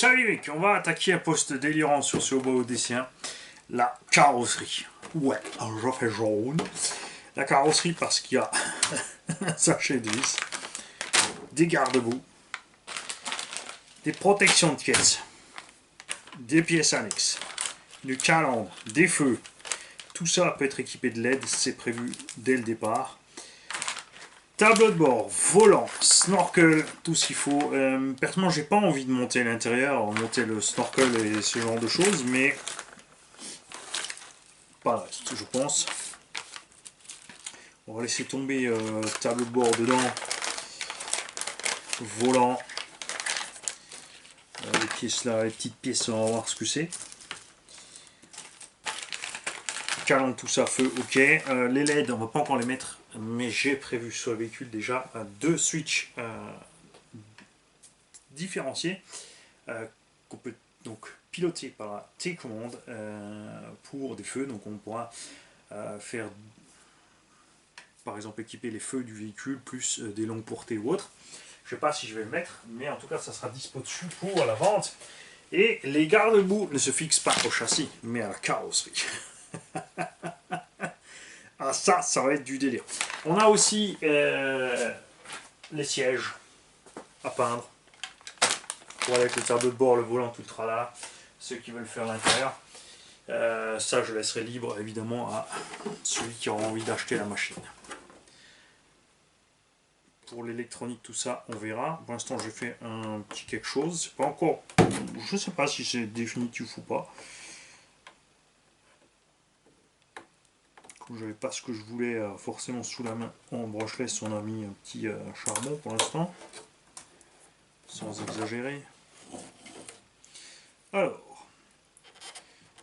Salut mec, on va attaquer un poste délirant sur ce robot odysséen, la carrosserie. Ouais, je fais jaune. La carrosserie parce qu'il y a un sachet de vis, des garde-boue, des protections de caisse, des pièces annexes, du calandre, des feux. Tout ça peut être équipé de LED, c'est prévu dès le départ. Tableau de bord, volant, snorkel, tout ce qu'il faut. Personnellement, j'ai pas envie de monter l'intérieur, monter le snorkel et ce genre de choses, mais pas le reste, je pense. On va laisser tomber tableau de bord dedans, volant, les pièces là, les petites pièces, on va voir ce que c'est. Calandre, tout ça, feu, ok. Les LED, on va pas encore les mettre, mais j'ai prévu sur le véhicule déjà deux switches différenciés qu'on peut donc piloter par la télécommande pour des feux. Donc on pourra faire par exemple équiper les feux du véhicule plus des longues portées ou autres. Je sais pas si je vais le mettre, mais en tout cas ça sera dispo dessus pour la vente. Et les garde-boue ne se fixent pas au châssis, mais à la carrosserie. Ah ça va être du délire. On a aussi les sièges à peindre. Voilà, avec le tableau de bord, le volant, tout le tralala. Ceux qui veulent faire l'intérieur. Ça je laisserai libre évidemment à celui qui aura envie d'acheter la machine. Pour l'électronique, tout ça, on verra. Pour l'instant, j'ai fait un petit quelque chose. C'est pas encore... Je sais pas si c'est définitif ou pas. Comme je n'avais pas ce que je voulais forcément sous la main en brushless, on a mis un petit charbon pour l'instant. Sans exagérer. Alors,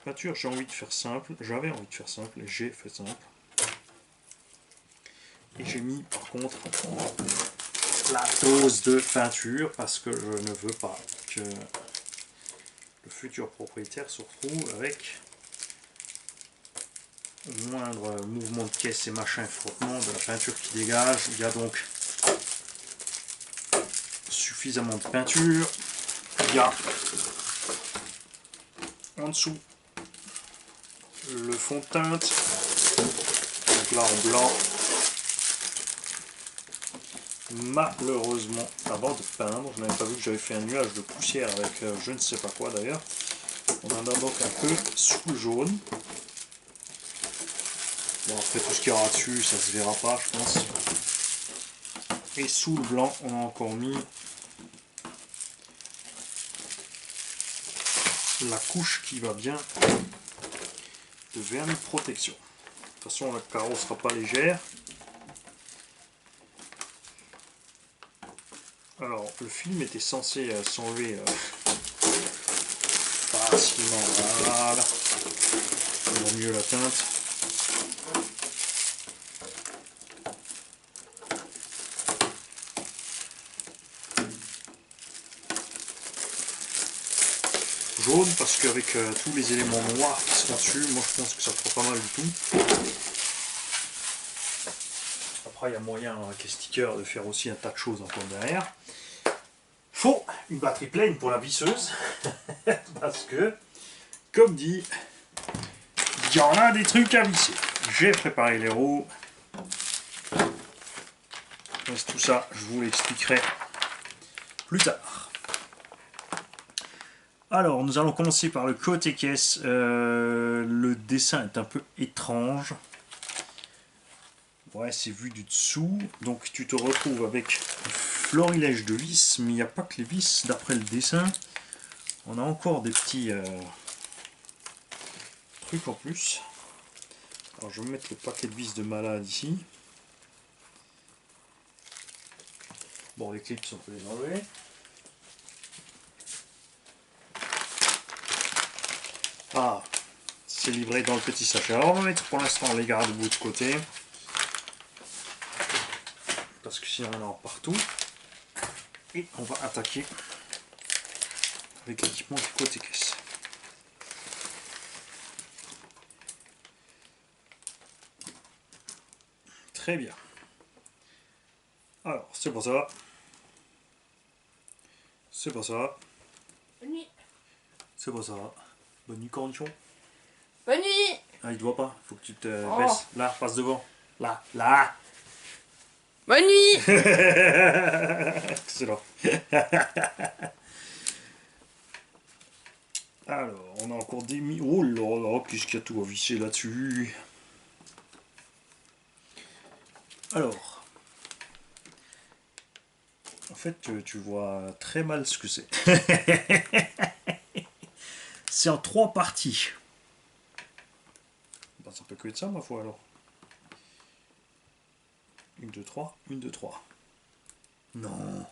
peinture, j'ai envie de faire simple. J'avais envie de faire simple et j'ai fait simple. Et j'ai mis par contre la dose de peinture parce que je ne veux pas que le futur propriétaire se retrouve avec le moindre mouvement de caisse et machin frottement de la peinture qui dégage. Il y a donc suffisamment de peinture. Il y a en dessous le fond de teinte, donc là en blanc. Malheureusement, avant de peindre, je n'avais pas vu que j'avais fait un nuage de poussière avec je ne sais pas quoi d'ailleurs. On en a donc un peu sous le jaune. Bon, après tout ce qu'il y aura dessus, ça se verra pas, je pense. Et sous le blanc, on a encore mis la couche qui va bien de vernis de protection. De toute façon, la carreau ne sera pas légère. Alors, le film était censé s'enlever facilement. Voilà. On voit mieux la teinte. Jaune parce qu'avec tous les éléments noirs qui sont dessus, moi je pense que ça fera pas mal du tout. Après il y a moyen avec les stickers de faire aussi un tas de choses encore derrière. Faut une batterie pleine pour la visseuse parce que, comme dit, il y en a des trucs à visser. J'ai préparé les roues. Tout ça, je vous l'expliquerai plus tard. Alors, nous allons commencer par le côté caisse. Le dessin est un peu étrange. Ouais, c'est vu du dessous. Donc, tu te retrouves avec un florilège de vis, mais il n'y a pas que les vis d'après le dessin. On a encore des petits trucs en plus. Alors, je vais mettre le paquet de vis de malade ici. Bon, les clips, on peut les enlever. Ah, c'est livré dans le petit sachet. Alors, on va mettre pour l'instant les garde-boue de côté. Parce que sinon on en a partout. Et on va attaquer avec l'équipement du côté caisse. Très bien. Alors, c'est pour ça. C'est pour ça. Bonne nuit. C'est bon, ça va. Bonne nuit, cornichon. Bonne nuit. Ah, il te voit pas. Faut que tu te Oh. baisses. Là, passe devant. Là, là. Bonne nuit. Excellent. Alors, on a encore des Oh là là, qu'est-ce qu'il y a tout à visser là-dessus. Alors, en fait, tu vois très mal ce que c'est. C'est en 3 parties. Ben, ça peut que être ça, ma foi, alors. 1, 2, 3, 1, 2, 3. Non,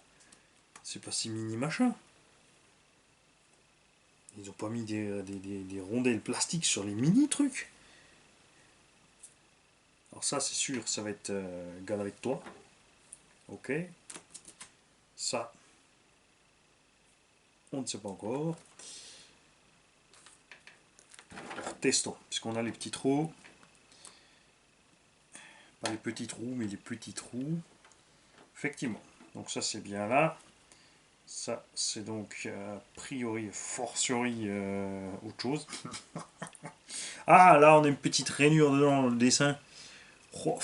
c'est pas si mini machin. Ils ont pas mis des rondelles plastiques sur les mini trucs. Alors ça, c'est sûr, ça va être galerie de toit. Ok. Ça, on ne sait pas encore. Alors, testons, puisqu'on a les petits trous. Pas les petits trous, mais les petits trous. Effectivement. Donc ça, c'est bien là. Ça, c'est donc a priori, fortiori, autre chose. Ah, là, on a une petite rainure dedans dans le dessin. Oh.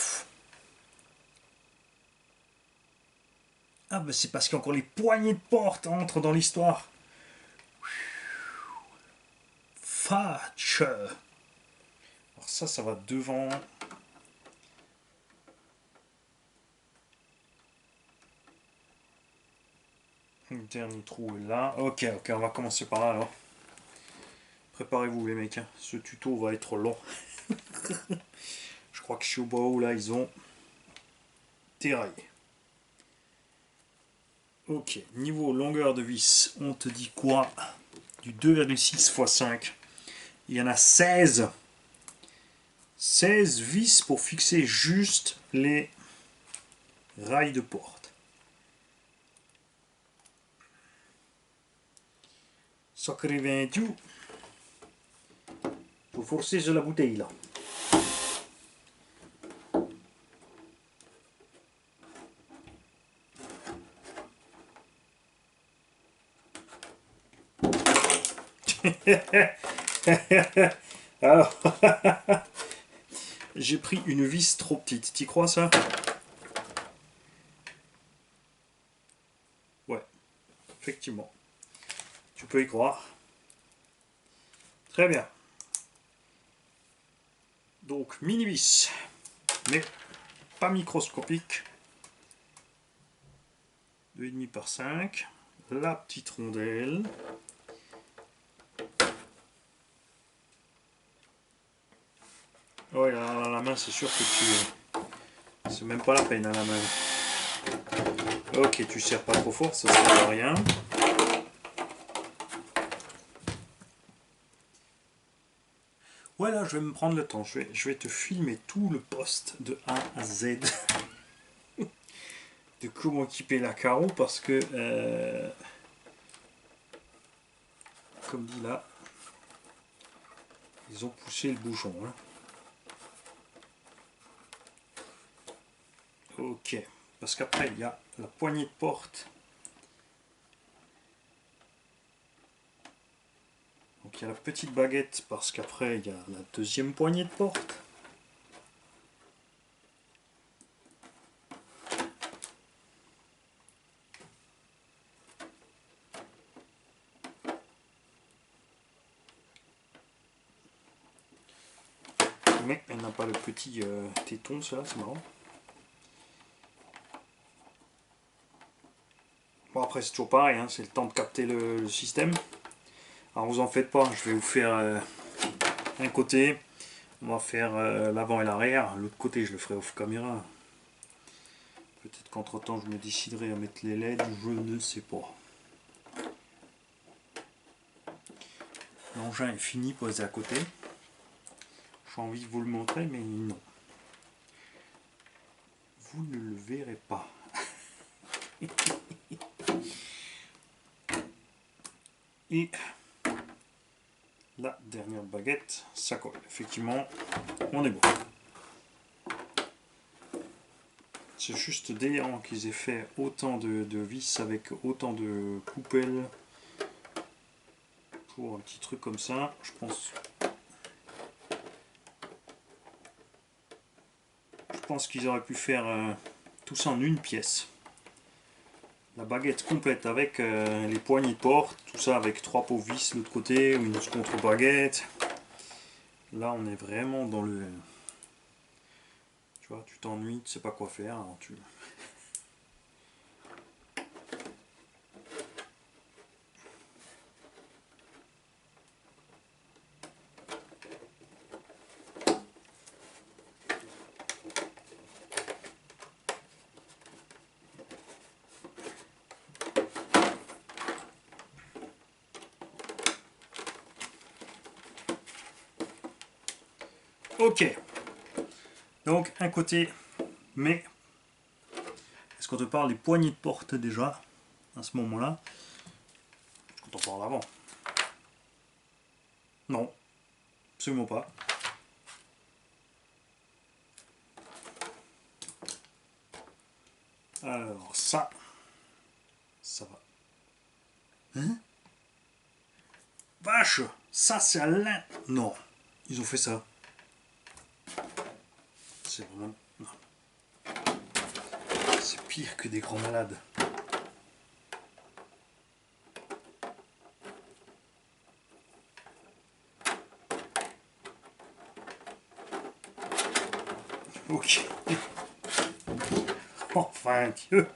Ah, ben c'est parce qu'encore les poignées de porte entrent dans l'histoire. Fatch. Alors ça va devant. Le dernier trou est là. Ok, on va commencer par là alors. Préparez-vous les mecs, hein. Ce tuto va être long. Je crois que chez Obao là ils ont terraillé. Ok, niveau longueur de vis, on te dit quoi? Du 2,6 x 5. Il y en a 16. 16 vis pour fixer juste les rails de porte. Sacré vin tout. Faut forcer sur la bouteille là. Alors, j'ai pris une vis trop petite. T'y crois ça? Ouais, effectivement. Tu peux y croire. Très bien. Donc, mini vis, mais pas microscopique. 2,5 par 5. La petite rondelle. Ouais, la main, c'est sûr que tu... C'est même pas la peine à la main. Ok, tu serres pas trop fort, ça sert à rien. Ouais, là, je vais me prendre le temps. Je vais te filmer tout le poste de A à Z. De comment équiper la carreau, parce que... comme dit là, ils ont poussé le bouchon. Hein. Ok, parce qu'après, il y a la poignée de porte. Donc il y a la petite baguette parce qu'après il y a la deuxième poignée de porte. Mais elle n'a pas le petit téton, cela c'est marrant. Bon après c'est toujours pareil, hein, c'est le temps de capter le système. Alors vous en faites pas, je vais vous faire un côté, on va faire l'avant et l'arrière, l'autre côté je le ferai off caméra. Peut-être qu'entre temps je me déciderai à mettre les LED, je ne sais pas. L'engin est fini posé à côté. J'ai envie de vous le montrer mais non. Vous ne le verrez pas. Et la dernière baguette, ça colle. Effectivement, on est bon. C'est juste délirant qu'ils aient fait autant de vis avec autant de coupelles Toujours un petit truc comme ça, je pense. Je pense qu'ils auraient pu faire tout ça en une pièce. La baguette complète avec les poignées de porte, tout ça avec 3 pots vis de l'autre côté, une contre-baguette. Là on est vraiment dans le... Tu vois, tu t'ennuies, tu sais pas quoi faire, alors tu... Ok, donc un côté, mais est-ce qu'on te parle des poignées de porte déjà à ce moment-là? Est-ce qu'on t'en parle avant? Non, absolument pas. Alors ça va. Hein? Vache, ça c'est à l'in... Non, ils ont fait ça. C'est vraiment... Non. C'est pire que des grands malades. Ok. Enfin, Dieu.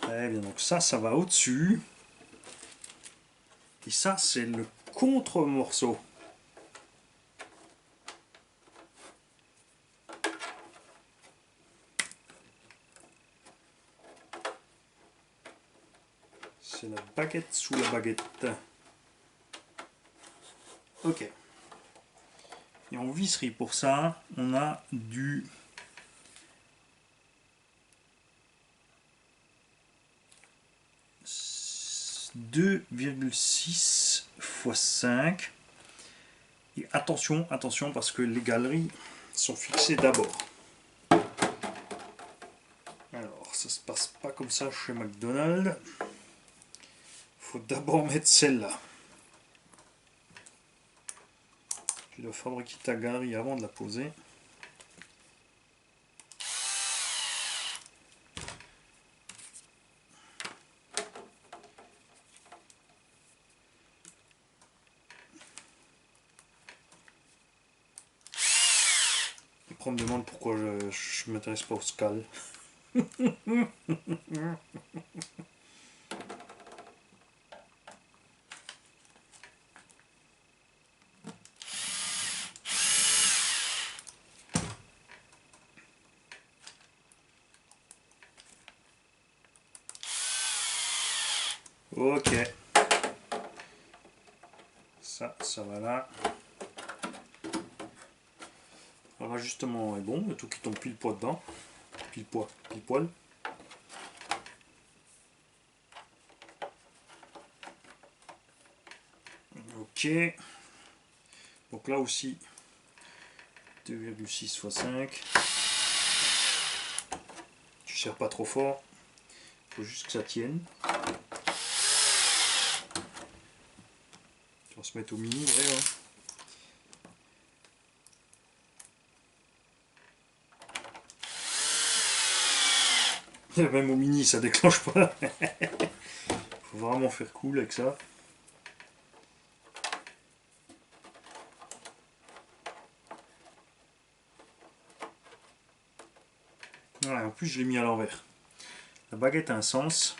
Très bien, donc ça va au-dessus. Et ça, c'est le contre-morceau. C'est la baguette sous la baguette. Ok. Et en visserie, pour ça, on a du... 2,6 x 5. Et attention, attention, parce que les galeries sont fixées d'abord. Alors, ça se passe pas comme ça chez McDonald's. Il faut d'abord mettre celle-là. Tu dois fabriquer ta galerie avant de la poser. Après on me demande pourquoi je m'intéresse pas au scal. Ok. Ça va là. Alors l'ajustement est bon, il y a tout qui tombe pile poil dedans. Pile poil. Ok. Donc là aussi, 2,6 x 5. Tu serres pas trop fort. Il faut juste que ça tienne. On va se mettre au mini, vrai, hein. Même au mini, ça déclenche pas. Faut vraiment faire cool avec ça. Ouais, en plus, je l'ai mis à l'envers. La baguette a un sens.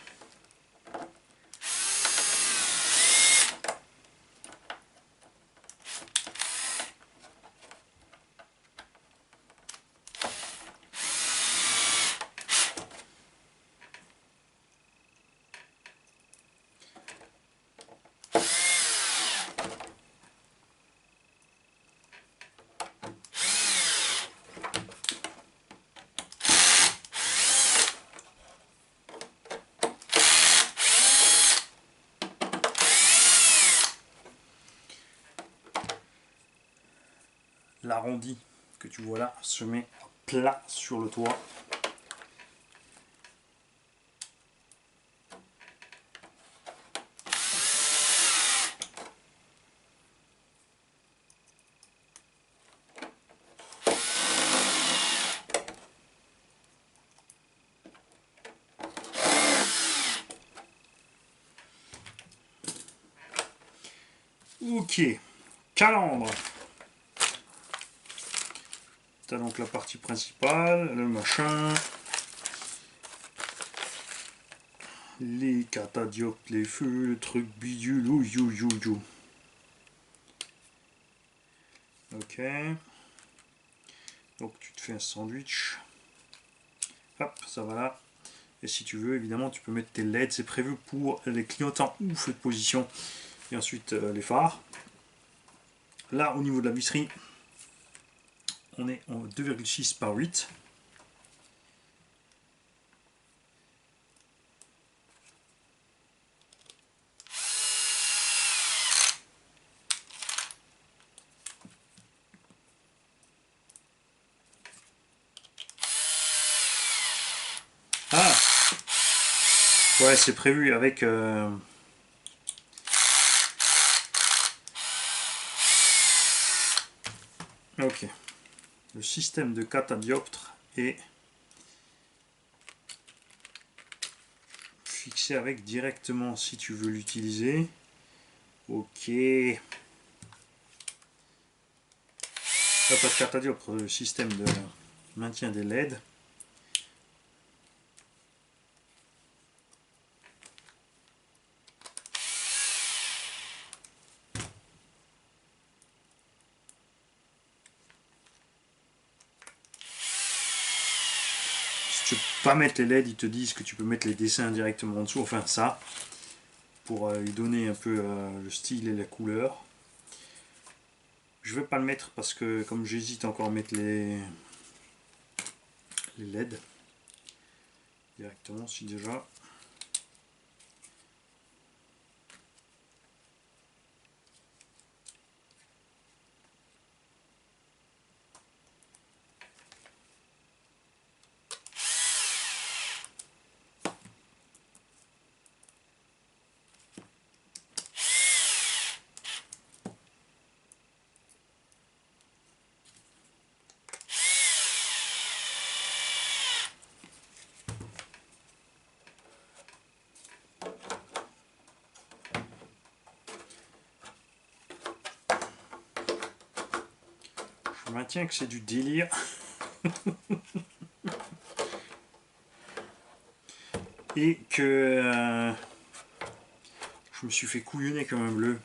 L'arrondi que tu vois là se met plat sur le toit. Ok, calandre. T'as donc la partie principale, le machin, les catadioptres, les feux, le truc bidule, you. Ok. Donc tu te fais un sandwich. Hop, ça va là. Et si tu veux, évidemment, tu peux mettre tes LED. C'est prévu pour les clignotants ou feux de position. Et ensuite les phares. Là, au niveau de la visserie, on est en 2,6 par 8. Ah, ouais, c'est prévu avec... Ok. Le système de catadioptre est fixé avec directement si tu veux l'utiliser. Ok. Là, pas de catadioptre, le système de maintien des LED. Si tu peux pas mettre les LED, ils te disent que tu peux mettre les dessins directement en dessous, enfin ça, pour lui donner un peu le style et la couleur. Je vais pas le mettre parce que comme j'hésite encore à mettre les LED directement, si déjà. Je maintiens que c'est du délire. Et que je me suis fait couillonner comme un bleu.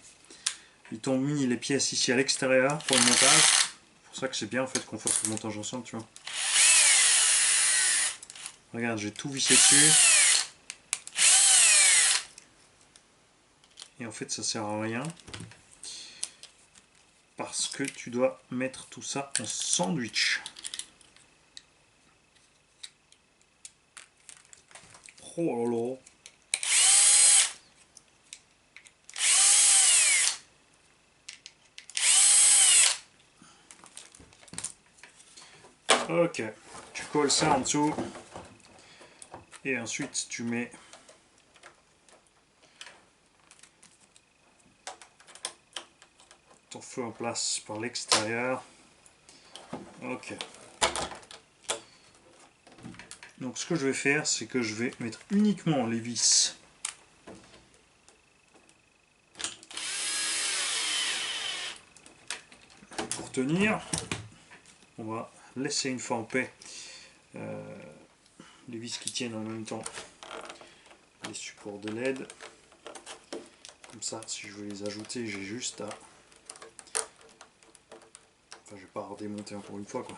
Ils t'ont mis les pièces ici à l'extérieur pour le montage. C'est pour ça que c'est bien en fait qu'on fasse le montage ensemble, tu vois. Regarde, j'ai tout vissé dessus. Et en fait ça sert à rien. Parce que tu dois mettre tout ça en sandwich. Oh là là. Ok, tu colles ça en dessous. Et ensuite tu mets ton feu en place par l'extérieur. Ok. Donc ce que je vais faire, c'est que je vais mettre uniquement les vis pour tenir. On va laisser une fois en paix les vis qui tiennent en même temps les supports de LED. Comme ça, si je veux les ajouter, j'ai juste à... Enfin, je vais pas redémonter encore une fois, quoi.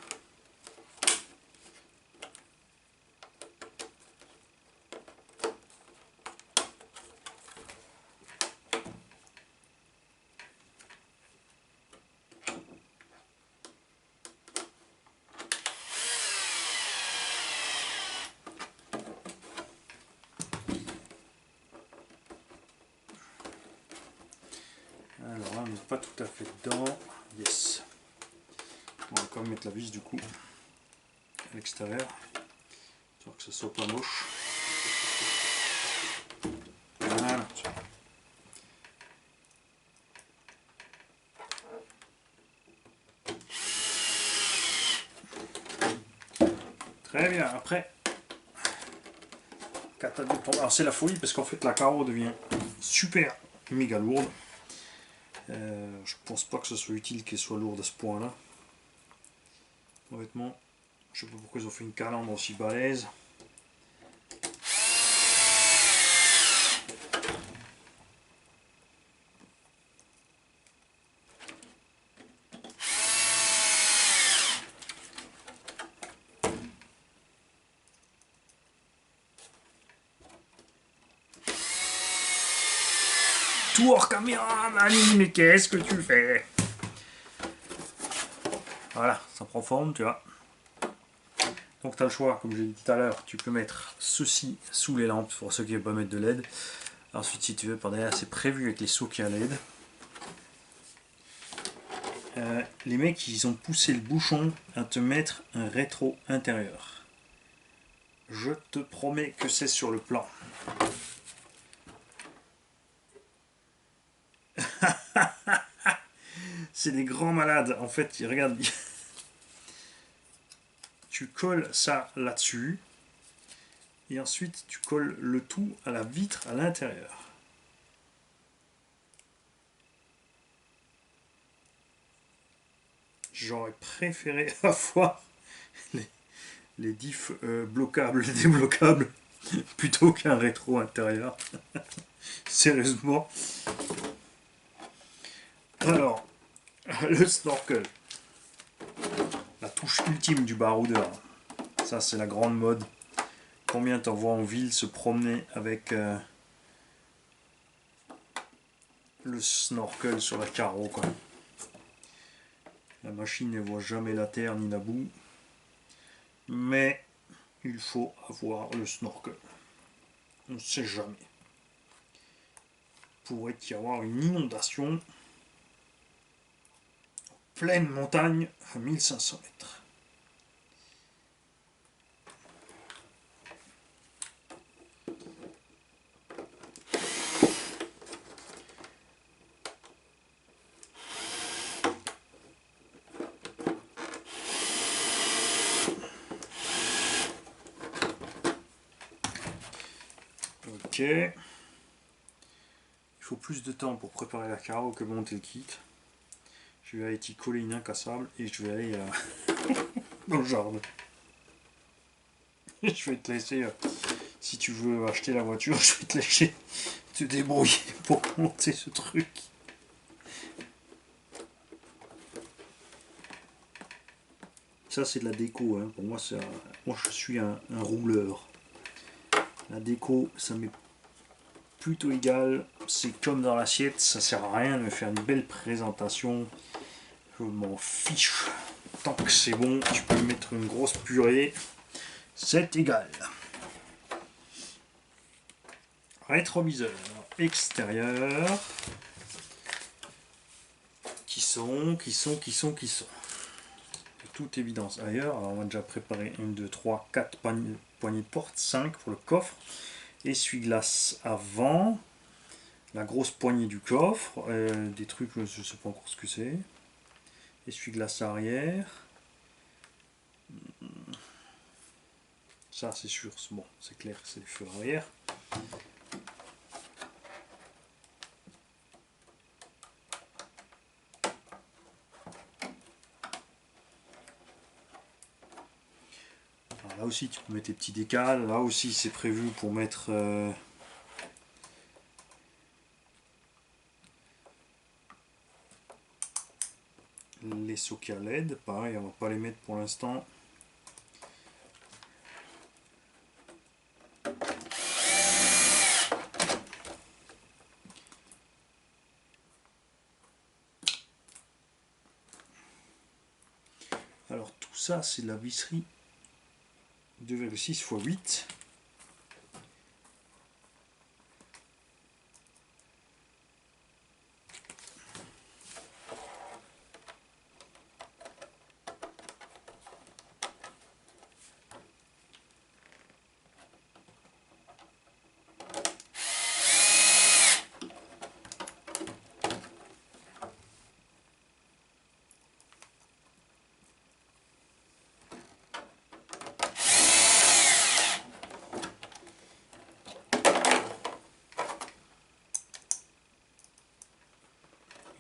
Alors là, on n'est pas tout à fait dedans. Yes. On va quand même mettre la vis du coup. à l'extérieur, pour que ça soit pas moche. Voilà. Très bien, après, alors c'est la folie parce qu'en fait la carreau devient super méga lourde. Je pense pas que ce soit utile qu'elle soit lourde à ce point là. Honnêtement, je sais pas pourquoi ils ont fait une calandre aussi balèze. Tout hors caméra, Mani, mais qu'est-ce que tu fais? Voilà, ça prend forme, tu vois. Donc tu as le choix, comme j'ai dit tout à l'heure, tu peux mettre ceci sous les lampes, pour ceux qui ne veulent pas mettre de LED. Ensuite, si tu veux, par derrière, c'est prévu avec les sockets à LED. Les mecs, ils ont poussé le bouchon à te mettre un rétro intérieur. Je te promets que c'est sur le plan. C'est des grands malades. En fait, regarde, tu colles ça là-dessus. Et ensuite, tu colles le tout à la vitre à l'intérieur. J'aurais préféré avoir les diffs bloquables, débloquables, plutôt qu'un rétro intérieur. Sérieusement. Alors, le snorkel. La touche ultime du baroudeur. Ça, c'est la grande mode. Combien t'en vois en ville se promener avec le snorkel sur la carreau, quoi. La machine ne voit jamais la terre ni la boue. Mais il faut avoir le snorkel. On ne sait jamais. Pourrait y avoir une inondation en pleine montagne à 1500 mètres. Ok. Il faut plus de temps pour préparer la carreau que monter le kit. Je vais aller t'y coller une incassable et je vais aller dans le jardin. Je vais te laisser, si tu veux acheter la voiture, je vais te laisser te débrouiller pour monter ce truc. Ça c'est de la déco, hein. Pour moi, moi je suis un rouleur. La déco, ça m'est plutôt égal. C'est comme dans l'assiette, ça sert à rien de me faire une belle présentation. Je m'en fiche. Tant que c'est bon, tu peux mettre une grosse purée. C'est égal. Rétroviseur extérieur. Qui sont. De toute évidence ailleurs. Alors on va déjà préparer 1, 2, 3, 4 poignées de porte, 5 pour le coffre. Essuie-glace avant. La grosse poignée du coffre. Des trucs, je ne sais pas encore ce que c'est. Essuie-glace arrière. Ça c'est sûr, bon, c'est clair que c'est les feux arrière. Alors là aussi tu peux mettre tes petits décals, là aussi c'est prévu pour mettre les sockets à LED, pareil on va pas les mettre pour l'instant. Alors tout ça c'est de la visserie 2,6 x 8.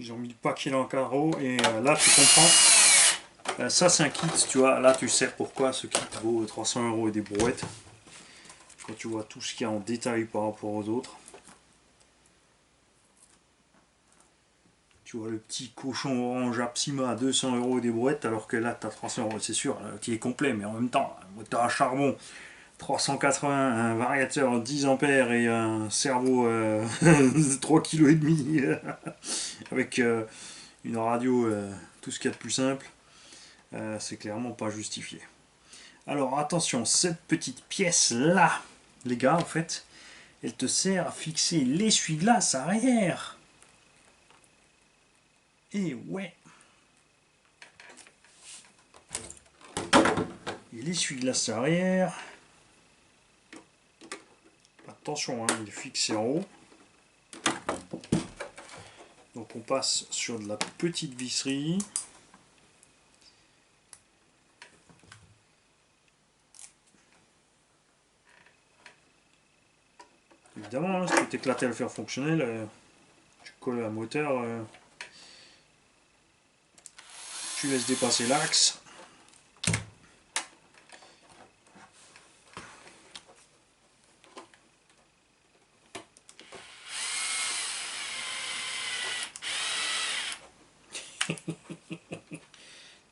Ils ont mis le paquet dans le carreau et là tu comprends. Ça c'est un kit, tu vois, là tu sais pourquoi ce kit vaut 300 € et des brouettes. Quand tu vois tout ce qu'il y a en détail par rapport aux autres. Tu vois le petit cochon orange Apsima à 200 € et des brouettes, alors que là tu as 300 €, c'est sûr, qui est complet, mais en même temps, un moteur à charbon, 380, un variateur 10 ampères et un cerveau 3,5 kg avec une radio, tout ce qu'il y a de plus simple, c'est clairement pas justifié. Alors attention, cette petite pièce là, les gars, en fait, elle te sert à fixer l'essuie-glace arrière. Et ouais. Et l'essuie-glace arrière. Attention, hein, il est fixé en haut. Donc on passe sur de la petite visserie. Évidemment, hein, si tu t'éclates à le faire fonctionnel, tu colles un moteur, tu laisses dépasser l'axe.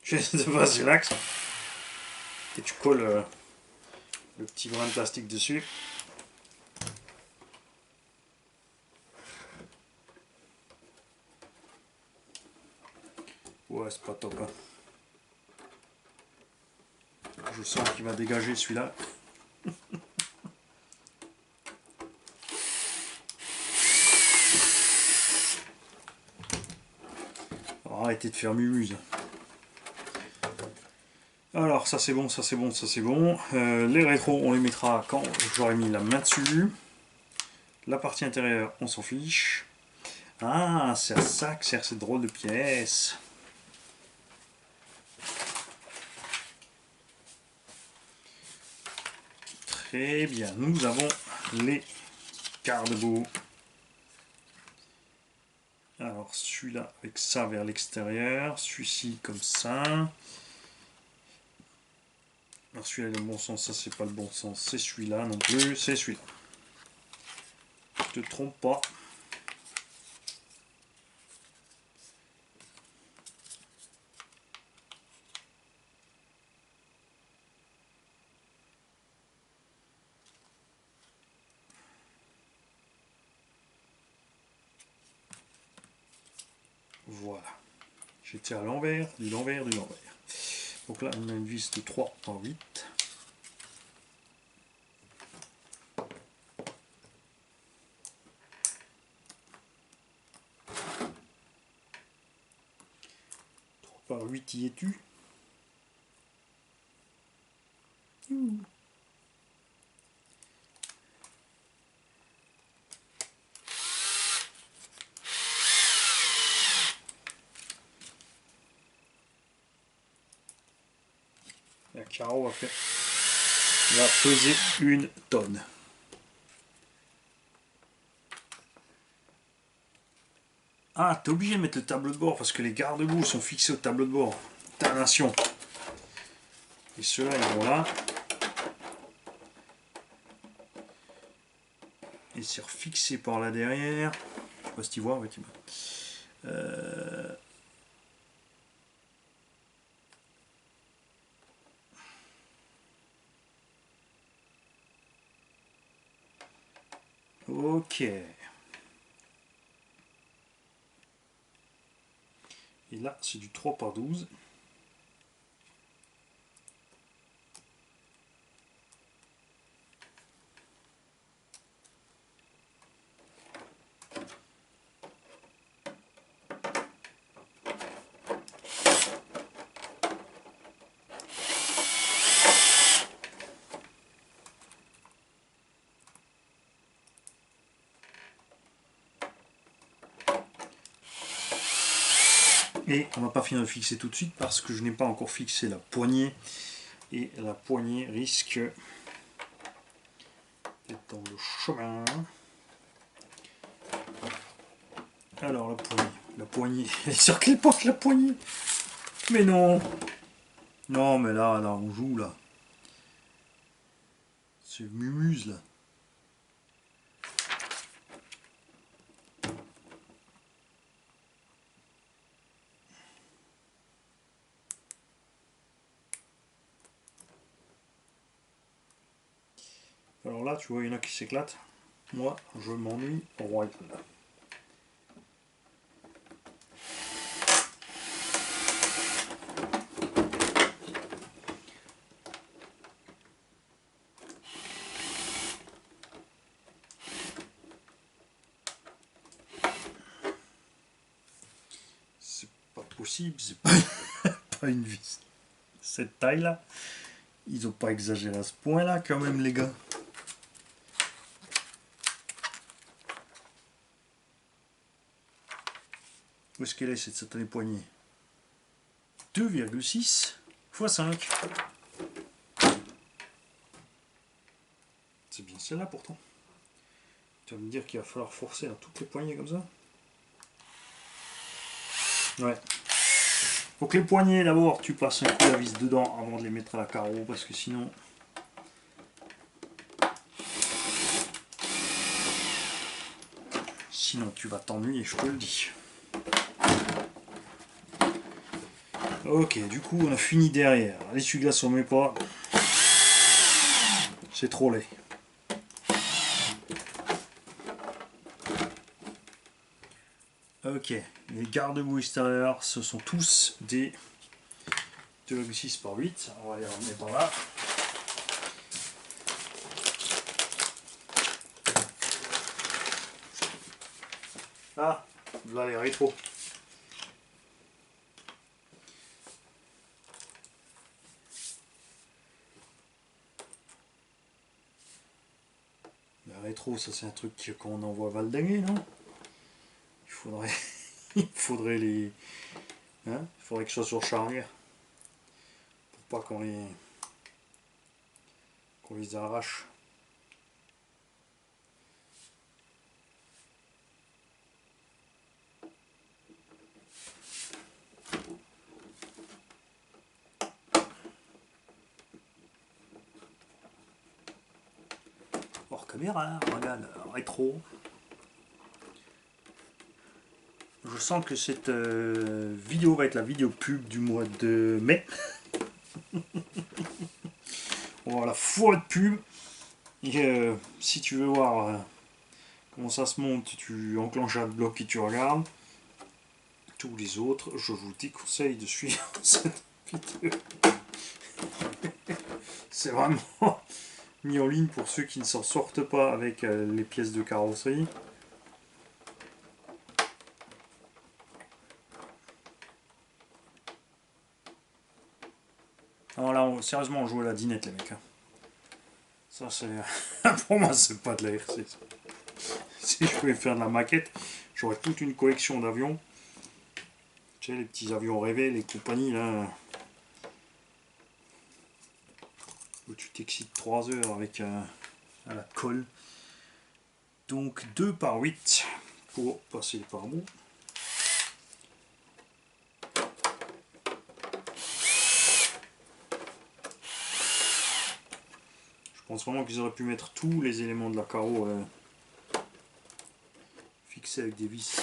Tu laisses dépasser l'axe et tu colles le petit brin de plastique dessus. Ouais, c'est pas top. Hein. Je sens qu'il va dégager celui-là. Arrêtez de faire mumuse. Alors ça c'est bon, ça c'est bon, ça c'est bon. Les rétros on les mettra quand j'aurai mis la main dessus. La partie intérieure on s'en fiche. Ah, c'est à ça que sert cette drôle de pièce. Très bien, nous avons les garde-boue. Alors celui-là avec ça vers l'extérieur, celui-ci comme ça. Alors celui-là est le bon sens, ça c'est pas le bon sens, c'est celui-là non plus, c'est celui-là. Ne te trompe pas. Voilà. J'étais à l'envers, du l'envers, du l'envers. Donc là, on a une vis de 3 par 8. Par 8 y es-tu? La carreau va peser 1 tonne. Ah, t'es obligé de mettre le tableau de bord parce que les garde-boue sont fixés au tableau de bord. Damnation. Et ceux-là, ils vont là. Et c'est refixé par là derrière. Je sais pas si tu vois, effectivement. Ok. Et là, c'est du 3 par 12. Et on va pas finir de fixer tout de suite parce que je n'ai pas encore fixé la poignée. Et la poignée risque d'être dans le chemin. Alors la poignée. La poignée. Elle est sur quelle poche la poignée? Mais non. Non, mais là, on joue, là. C'est mumuse, là. Alors là, tu vois, il y en a qui s'éclatent. Moi, je m'ennuie royal. C'est pas possible, c'est pas, pas une vis. Cette taille-là, ils ont pas exagéré à ce point-là, quand même, les gars. Où est-ce qu'elle est, cette satanée poignée? 2,6 x 5. C'est bien celle-là, pourtant. Tu vas me dire qu'il va falloir forcer à toutes les poignées comme ça? Ouais. Faut que les poignées, d'abord, tu passes un coup la vis dedans avant de les mettre à la carreau, parce que sinon... Sinon, tu vas t'ennuyer, je te le dis. Ok, du coup, on a fini derrière. L'essuie-glace, on met pas. C'est trop laid. Ok, les garde-boue extérieurs, ce sont tous des 2,6 par 8. On va les ramener par là. Ah, là les rétros. La rétro, ça c'est un truc qu'on envoie valdinguer, non? Il faudrait, il faudrait les, hein, il faudrait que ce soit sur charnière pour pas qu'on les arrache. Hors caméra, regarde, rétro. Je sens que cette vidéo va être la vidéo pub du mois de mai. On va avoir la fois de pub. Et si tu veux voir comment ça se monte, tu enclenches un bloc et tu regardes. Tous les autres, je vous déconseille de suivre cette vidéo. C'est vraiment mis en ligne pour ceux qui ne s'en sortent pas avec les pièces de carrosserie. Alors là, sérieusement, on joue à la dinette, les mecs. Hein. Ça, c'est. Pour moi, c'est pas de la RC. Si je pouvais faire de la maquette, j'aurais toute une collection d'avions. Tu sais, les petits avions rêvés, les compagnies là. Où tu t'excites 3 heures avec à la colle. Donc 2 par 8 pour passer le pare-boue. Je pense vraiment qu'ils auraient pu mettre tous les éléments de la carreau fixés avec des vis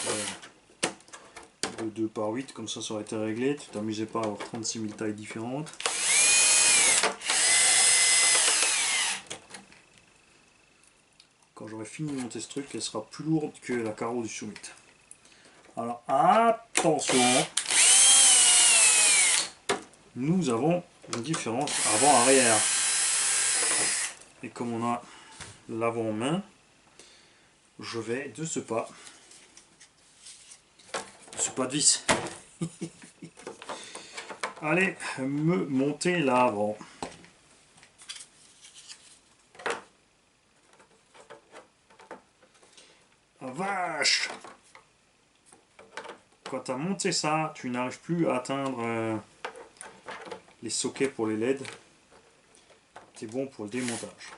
de 2 par 8, comme ça aurait été réglé. Tu t'amusais pas à avoir 36 000 tailles différentes. Quand j'aurai fini de monter ce truc, elle sera plus lourde que la carreau du Summit. Alors attention, nous avons une différence avant-arrière. Et comme on a l'avant en main, je vais de ce pas de vis. Allez, me monter l'avant. Ah, vache! Quand tu as monté ça, tu n'arrives plus à atteindre les sockets pour les LED. C'est bon pour le démontage.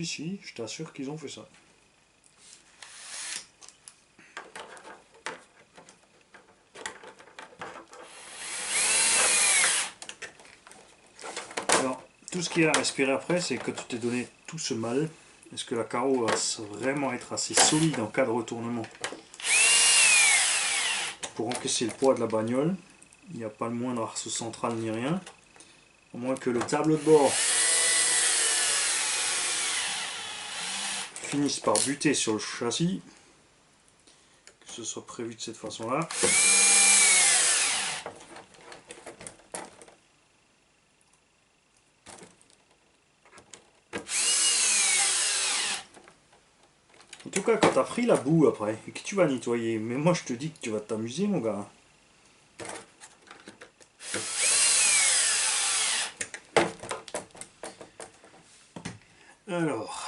Si, je t'assure qu'ils ont fait ça. Alors, tout ce qu'il y a à respirer après, c'est que tu t'es donné tout ce mal. Est-ce que la carreau va vraiment être assez solide en cas de retournement pour encaisser le poids de la bagnole? Il n'y a pas le moindre arceau central ni rien. À moins que le tableau de bord finisse par buter sur le châssis. Que ce soit prévu de cette façon-là. En tout cas, quand tu as pris la boue après et que tu vas nettoyer, mais moi je te dis que tu vas t'amuser, mon gars. Alors.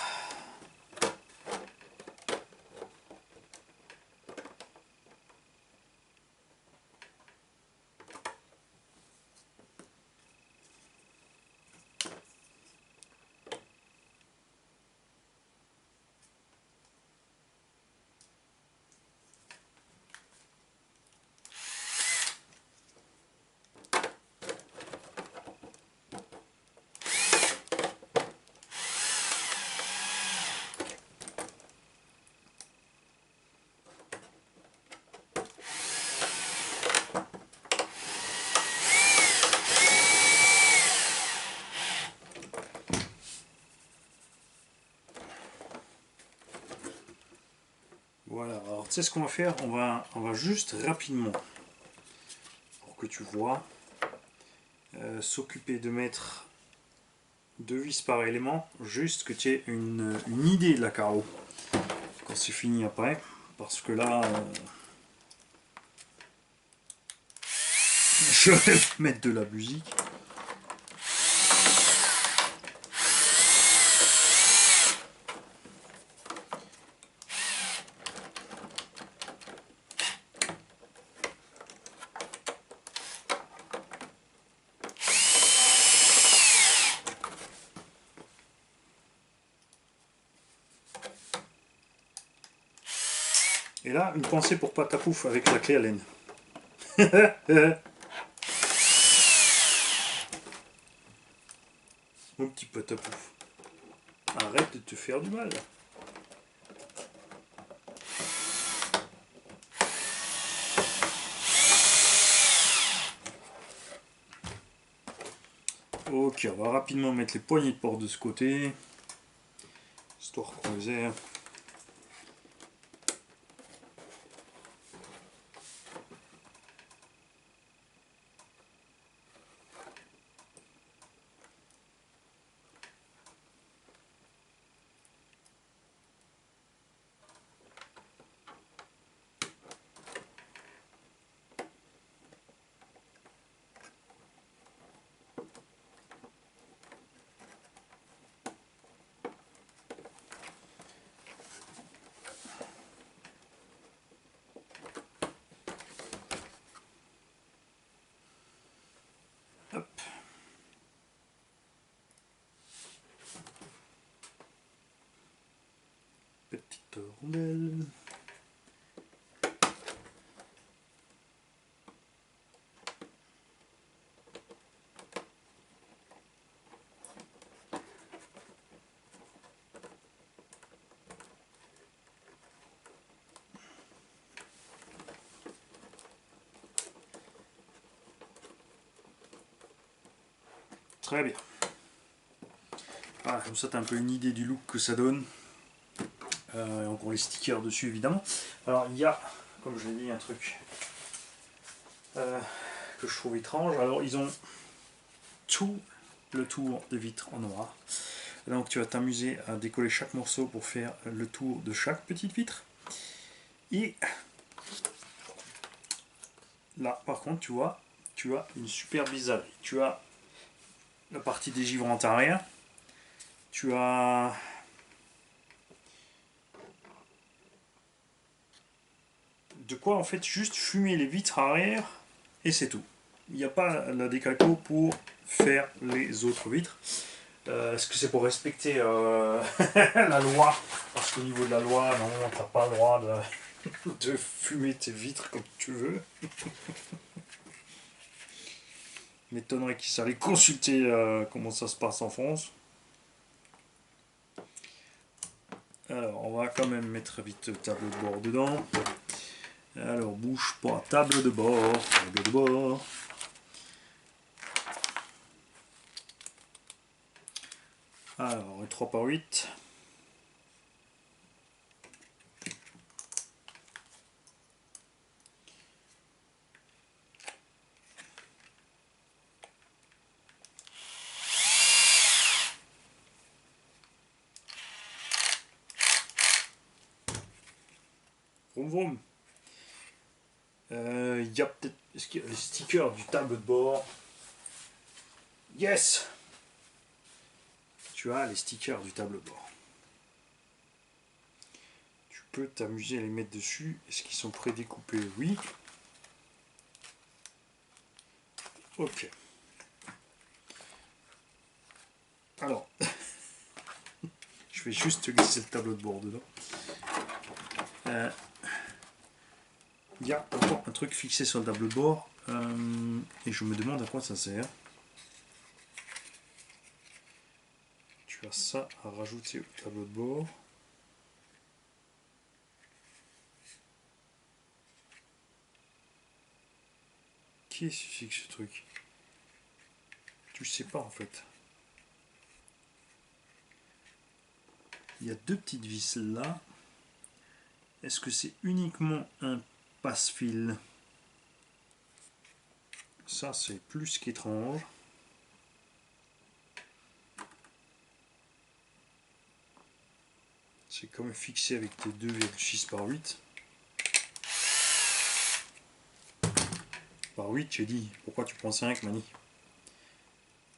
Voilà, alors tu sais ce qu'on va faire, on va juste rapidement, pour que tu vois, s'occuper de mettre 2 vis par élément, juste que tu aies une idée de la carreau, quand c'est fini après, parce que là, je vais mettre de la musique. Et là, une pensée pour Patapouf avec la clé Allen. Mon petit Patapouf. Arrête de te faire du mal. Ok, on va rapidement mettre les poignées de porte de ce côté. Histoire qu'on les ait. Hop. Petite rondelle. Très bien. Voilà, comme ça tu as un peu une idée du look que ça donne. Et encore les stickers dessus évidemment. Alors il y a, comme je l'ai dit, un truc que je trouve étrange. Alors ils ont tout le tour de vitre en noir. Donc tu vas t'amuser à décoller chaque morceau pour faire le tour de chaque petite vitre. Et là par contre tu vois, tu as une super bizarrerie. Tu as la partie dégivrante arrière. Tu as de quoi en fait juste fumer les vitres arrière et c'est tout. Il n'y a pas la décalco pour faire les autres vitres. Est-ce que c'est pour respecter la loi? Parce qu'au niveau de la loi, non, t'as pas le droit de fumer tes vitres comme tu veux. M'étonnerait qu'ils allaient consulter comment ça se passe en France. Alors, on va quand même mettre vite le tableau de bord dedans. Alors, bouge pas, table de bord, table de bord. Alors, 3 par 8. Vroom vroom. Il y a peut-être. Est-ce qu'il y a les stickers du tableau de bord? Yes! Tu as les stickers du tableau de bord. Tu peux t'amuser à les mettre dessus. Est-ce qu'ils sont prédécoupés? Oui. Ok. Alors, je vais juste glisser le tableau de bord dedans. Il y a encore un truc fixé sur le tableau de bord et je me demande à quoi ça sert. Tu as ça à rajouter au tableau de bord. Qu'est-ce que c'est que ce truc? Tu sais pas en fait. Il y a deux petites vis là. Est-ce que c'est uniquement un passe-fil? Ça c'est plus qu'étrange. C'est quand même fixé avec tes 2,6 par 8. Par 8, j'ai dit. Pourquoi tu prends 5, Mani?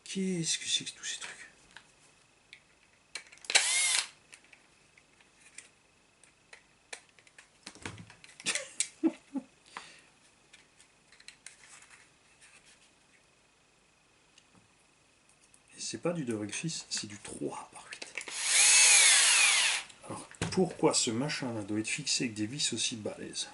Qu'est-ce que c'est que tous ces trucs? C'est pas du 2,6, c'est du 3 par 8. Alors, pourquoi ce machin-là doit être fixé avec des vis aussi balèzes?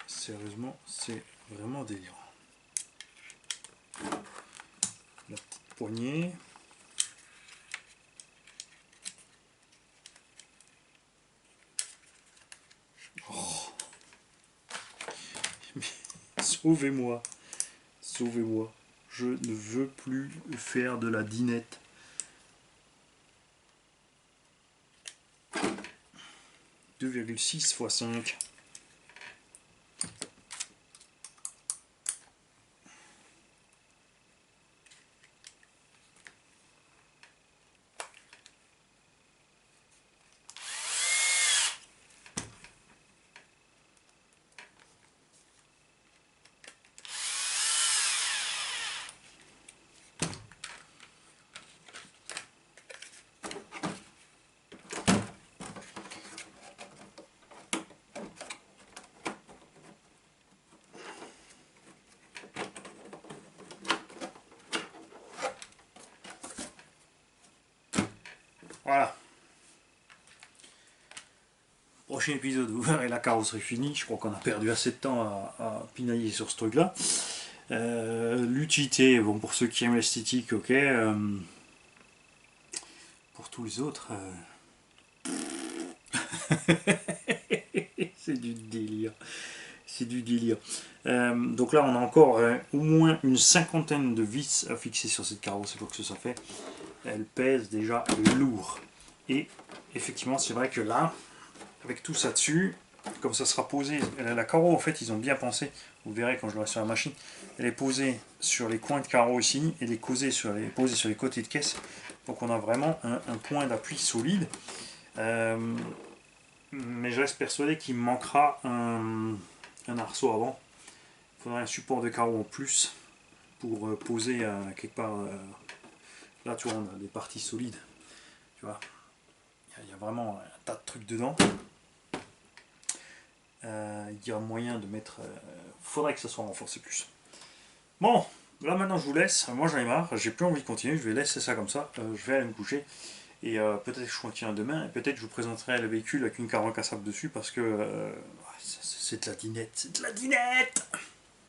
Sérieusement, c'est vraiment délirant. La petite poignée. Oh. Sauvez-moi. Sauvez-moi. Je ne veux plus faire de la dinette. « 2,6 x 5. Voilà. Prochain épisode, vous verrez la carrosserie finie. Je crois qu'on a perdu assez de temps à pinailler sur ce truc-là. L'utilité, bon, pour ceux qui aiment l'esthétique, ok. Pour tous les autres, c'est du délire. C'est du délire. Donc là, on a encore au moins une cinquantaine de vis à fixer sur cette carrosse. C'est pour que ça fait. Elle pèse déjà lourd. Et effectivement, c'est vrai que là, avec tout ça dessus, comme ça sera posé, la carreau en fait ils ont bien pensé, vous verrez quand je l'aurai sur la machine, elle est posée sur les coins de carreau ici, et elle est posée sur les côtés de caisse, donc on a vraiment un point d'appui solide, mais je reste persuadé qu'il me manquera un arceau avant, il faudrait un support de carreau en plus pour poser quelque part, là tu vois on a des parties solides, tu vois, il y a vraiment un tas de trucs dedans. il y a moyen de mettre... faudrait que ça soit renforcé plus. Bon, là maintenant je vous laisse. Moi j'en ai marre, j'ai plus envie de continuer. Je vais laisser ça comme ça. Je vais aller me coucher. Et peut-être que je continuerai demain. Et peut-être que je vous présenterai le véhicule avec une carotte cassable dessus parce que c'est de la dinette. C'est de la dinette!